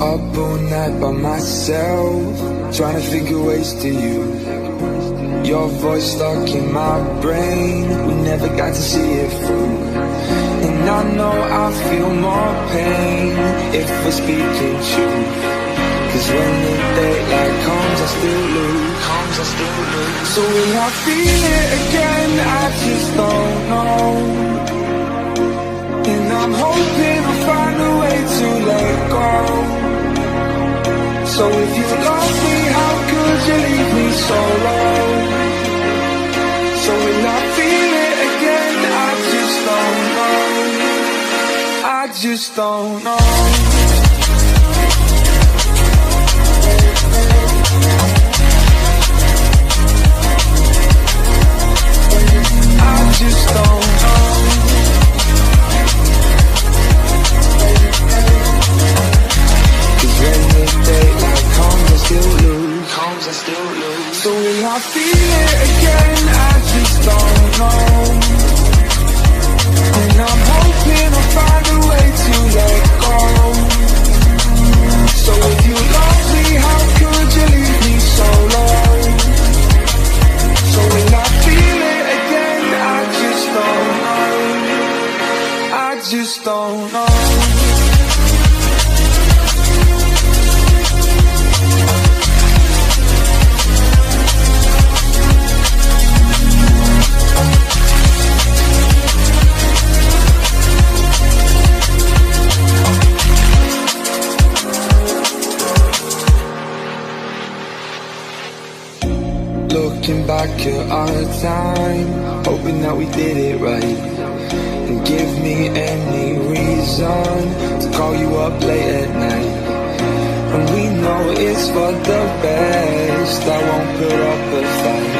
Up all night by myself, trying to figure ways to you. Your voice stuck in my brain, we never got to see it through. And I know I feel more pain if we're speaking truth. Cause when the daylight comes, I still lose. So will I feel it again? I just don't know. And I'm hoping I'll find a way to let go. So if you love me, how could you leave me so low? So will I feel it again? I just don't know. I just don't know. I just don't know. Cause when the daylight comes, I still lose. So will I feel it again? I just don't know. And I'm hoping I'll find a way to let go. So if you love me, how could you leave me so low? So will I feel it again? I just don't know. I just don't know. Looking back at our time, hoping that we did it right. And give me any reason to call you up late at night. And we know it's for the best, I won't put up a fight.